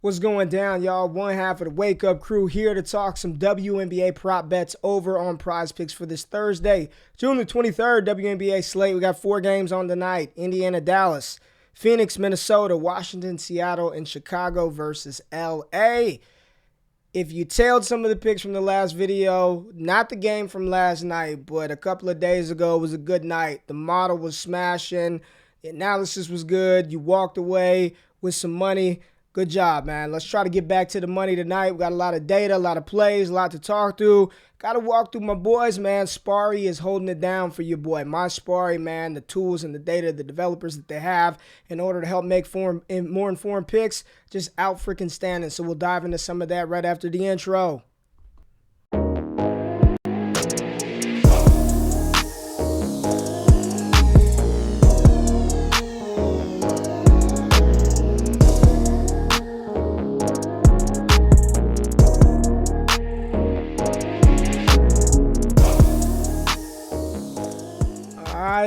What's going down, y'all? One half of the Wake Up Crew here to talk some WNBA prop bets over on PrizePicks for this Thursday, June the 23rd, WNBA slate. We got 4 games on tonight. Indiana, Dallas, Phoenix, Minnesota, Washington, Seattle, and Chicago versus LA. If you tailed some of the picks from the last video, not the game from last night, but a couple of days ago was a good night. The model was smashing. The analysis was good. You walked away with some money. Good job, man. Let's try to get back to the money tonight. We got a lot of data, a lot of plays, a lot to talk through. Got to walk through my boys, man. Spari is holding it down for your boy. My Spari, man, the tools and the data, the developers that they have in order to help make more informed picks, just out freaking standing. So we'll dive into some of that right after the intro.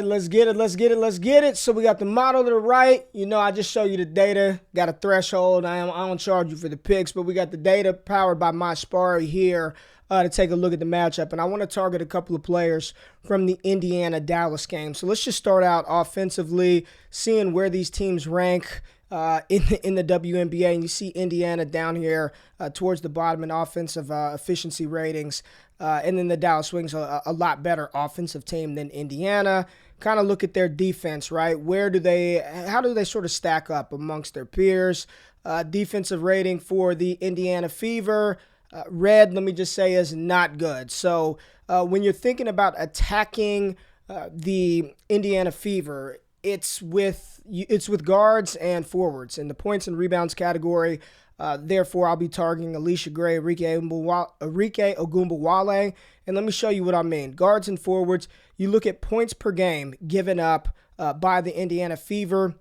Let's get it. So we got the model to the right. You know, I just show you the data. Got a threshold. I don't charge you for the picks, but we got the data powered by my Spari here to take a look at the matchup. And I want to target a couple of players from the Indiana-Dallas game. So let's just start out offensively, seeing where these teams rank in the WNBA. And you see Indiana down here towards the bottom in offensive efficiency ratings. And then the Dallas Wings are a lot better offensive team than Indiana. Kind of look at their defense, right? How do they sort of stack up amongst their peers? Defensive rating for the Indiana Fever, red, let me just say, is not good. So when you're thinking about attacking the Indiana Fever, it's with guards and forwards in the points and rebounds category. Therefore, I'll be targeting Alicia Gray, Arike Ogunbowale. And let me show you what I mean. Guards and forwards, you look at points per game given up by the Indiana Fever.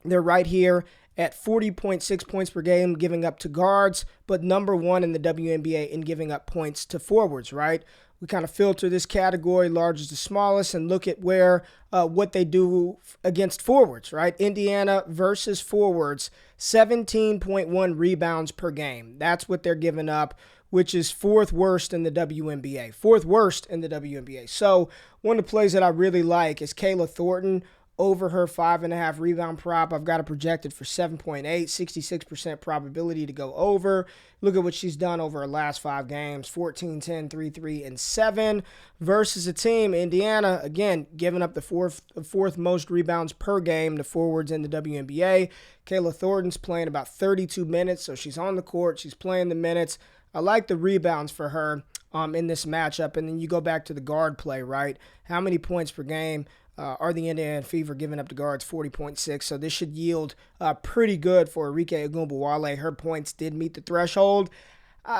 They're right here at 40.6 points per game giving up to guards, but number 1 in the WNBA in giving up points to forwards, right? We kind of filter this category, largest to smallest, and look at what they do against forwards, right? Indiana versus forwards, 17.1 rebounds per game. That's what they're giving up, which is 4th worst in the WNBA. 4th worst in the WNBA. So one of the plays that I really like is Kayla Thornton over her 5.5 rebound prop. I've got it projected for 7.8, 66% probability to go over. Look at what she's done over her last 5 games, 14, 10, 3, 3, and 7 versus a team, Indiana, again, giving up the fourth most rebounds per game to forwards in the WNBA. Kayla Thornton's playing about 32 minutes, so she's on the court, she's playing the minutes. I like the rebounds for her in this matchup. And then you go back to the guard play, right? How many points per game are the Indiana Fever giving up to guards? 40.6. So this should yield pretty good for Arike Ogunbowale. Her points did meet the threshold.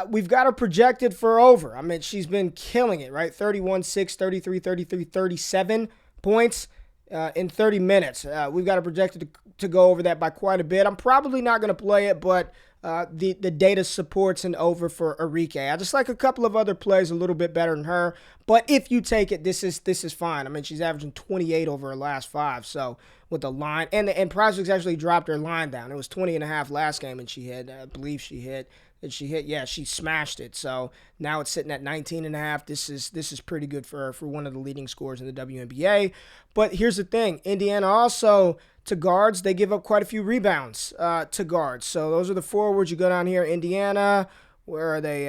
We've got her projected for over. I mean, she's been killing it, right? 31, 6, 33, 33, 37 points in 30 minutes. We've got her projected to go over that by quite a bit. I'm probably not going to play it, but the data supports an over for Arike. I just like a couple of other plays a little bit better than her. But if you take it, this is fine. I mean, she's averaging 28 over her last 5. So with the line, and PrizePicks actually dropped her line down. It was 20.5 last game, and I believe she hit. Yeah, she smashed it. So now it's sitting at 19.5. This is pretty good for her, for one of the leading scorers in the WNBA. But here's the thing. Indiana also, to guards, they give up quite a few rebounds to guards. So those are the forwards. You go down here, Indiana. Where are they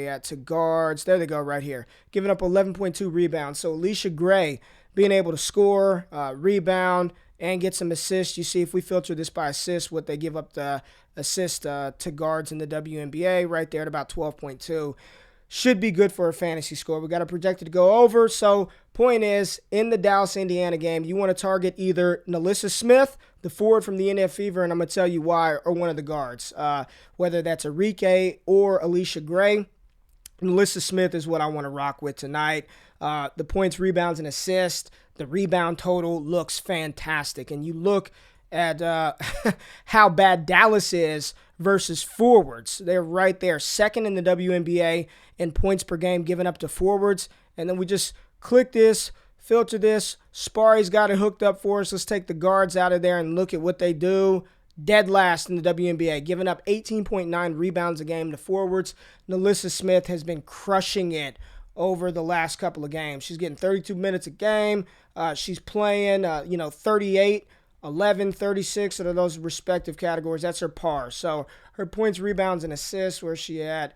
at to guards? There they go right here. Giving up 11.2 rebounds. So Alicia Gray being able to score, rebound, and get some assists. You see, if we filter this by assists, what they give up the assist to guards in the WNBA, right there at about 12.2. Should be good for a fantasy score. We got it projected to go over. So point is, in the Dallas-Indiana game, you want to target either Nalissa Smith, the forward from the Indiana Fever, and I'm going to tell you why, or one of the guards, whether that's Arike or Alicia Gray. Nalissa Smith is what I want to rock with tonight. The points, rebounds, and assists, the rebound total looks fantastic. And you look at how bad Dallas is versus forwards. They're right there, second in the WNBA in points per game given up to forwards. And then we just click this, filter this. Spari's got it hooked up for us. Let's take the guards out of there and look at what they do. dead last in the WNBA, giving up 18.9 rebounds a game to forwards. NaLyssa Smith has been crushing it over the last couple of games. She's getting 32 minutes a game. She's playing, 38, 11, 36 out of those respective categories. That's her par. So her points, rebounds, and assists, where she at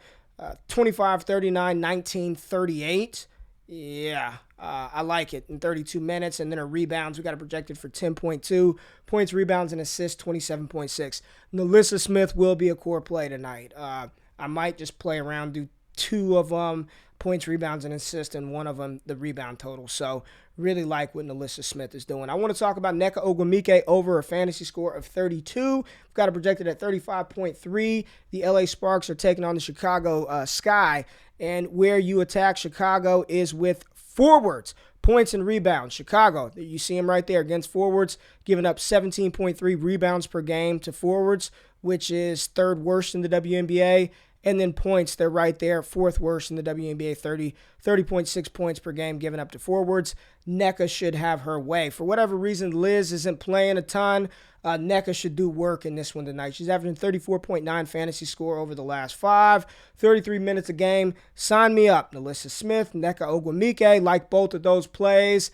25, 39, 19, 38. Yeah, I like it in 32 minutes. And then her rebounds, we got it projected for 10.2. Points, rebounds, and assists, 27.6. NaLyssa Smith will be a core play tonight. I might just play around, do 2 of them, points, rebounds, and assists, and 1 of them, the rebound total. So really like what NaLyssa Smith is doing. I want to talk about Nneka Ogwumike over a fantasy score of 32. We've got it projected at 35.3. The LA Sparks are taking on the Chicago Sky. And where you attack Chicago is with forwards, points and rebounds. Chicago, you see them right there against forwards, giving up 17.3 rebounds per game to forwards, which is 3rd worst in the WNBA. And then points, they're right there, 4th worst in the WNBA, 30.6 points per game given up to forwards. Nneka should have her way. For whatever reason, Liz isn't playing a ton. Nneka should do work in this one tonight. She's averaging 34.9 fantasy score over the last 5, 33 minutes a game. Sign me up. NaLyssa Smith, Nneka Ogwumike, like both of those plays.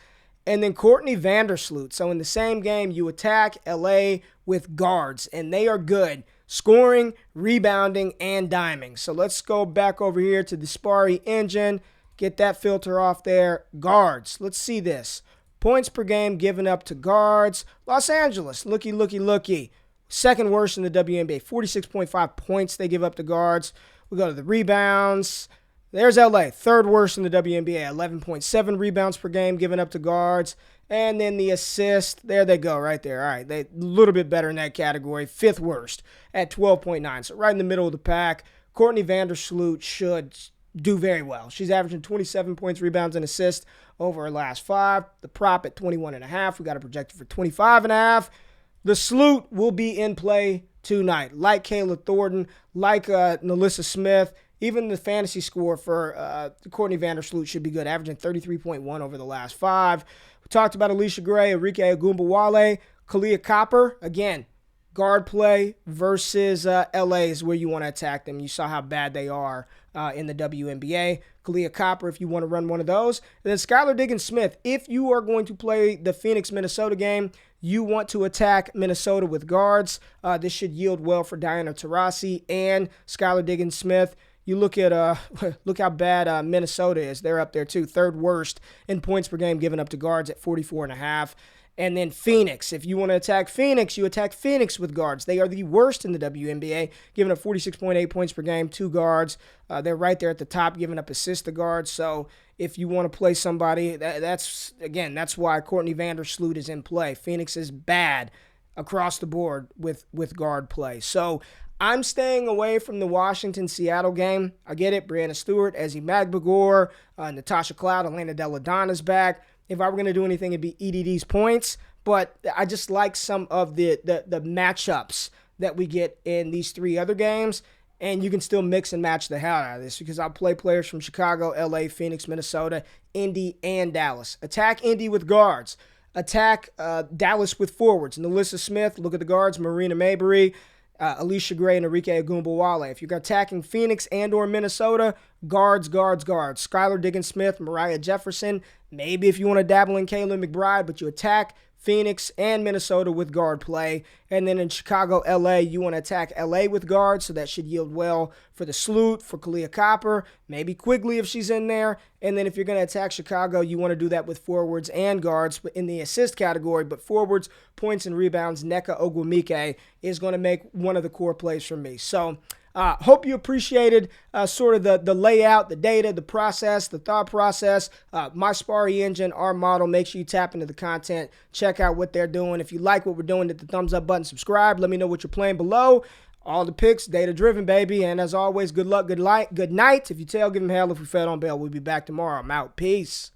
And then Courtney Vandersloot. So in the same game, you attack LA with guards, and they are good. Scoring, rebounding, and diming. So let's go back over here to the Sparry engine. Get that filter off there. Guards. Let's see this. Points per game given up to guards. Los Angeles. Looky. 2nd worst in the WNBA. 46.5 points they give up to guards. We go to the rebounds. There's LA. 3rd worst in the WNBA. 11.7 rebounds per game given up to guards. And then the assist, there they go, right there. All right, they a little bit better in that category. 5th worst at 12.9. So right in the middle of the pack. Courtney Vandersloot should do very well. She's averaging 27 points, rebounds, and assists over her last 5. The prop at 21.5. We got it projected for 25.5. The Sloot will be in play tonight. Like Kayla Thornton, like NaLyssa Smith. Even the fantasy score for Courtney Vandersloot should be good, averaging 33.1 over the last 5. We talked about Alicia Gray, Arike Ogunbowale, Kalia Copper. Again, guard play versus LA is where you want to attack them. You saw how bad they are in the WNBA. Kalia Copper, if you want to run one of those. And then Skylar Diggins-Smith, if you are going to play the Phoenix-Minnesota game, you want to attack Minnesota with guards. This should yield well for Diana Taurasi and Skylar Diggins-Smith. You look at look how bad Minnesota is. They're up there too, 3rd worst in points per game given up to guards at 44.5. And then Phoenix. If you want to attack Phoenix, you attack Phoenix with guards. They are the worst in the WNBA, giving up 46.8 points per game, 2 guards. They're right there at the top, giving up assists to guards. So if you want to play somebody, that's why Courtney Vandersloot is in play. Phoenix is bad across the board with guard play. So I'm staying away from the Washington-Seattle game. I get it. Brianna Stewart, Ezzie Magbagor, Natasha Cloud, Elena Delle Donna's back. If I were going to do anything, it'd be EDD's points. But I just like some of the matchups that we get in these 3 other games. And you can still mix and match the hell out of this because I'll play players from Chicago, LA, Phoenix, Minnesota, Indy, and Dallas. Attack Indy with guards. Attack Dallas with forwards. NaLyssa Smith, look at the guards, Marina Mabrey, Alicia Gray, and Arike Ogunbowale. If you're attacking Phoenix and or Minnesota, guards. Skylar Diggins-Smith, Mariah Jefferson. Maybe if you want to dabble in Kayla McBride, but you attack Phoenix and Minnesota with guard play. And then in Chicago, LA, you want to attack LA with guards, so that should yield well for the Sloot, for Kalia Copper, maybe Quigley if she's in there. And then if you're going to attack Chicago, you want to do that with forwards and guards in the assist category. But forwards, points, and rebounds, Nneka Ogwumike is going to make one of the core plays for me. So hope you appreciated sort of the layout, the data, the process, the thought process. My Sparry engine, our model. Make sure you tap into the content. Check out what they're doing. If you like what we're doing, hit the thumbs up button, subscribe. Let me know what you're playing below. All the picks, data-driven, baby. And as always, good luck, good night. If you tell, give them hell. If we fail, don't bail. We'll be back tomorrow. I'm out. Peace.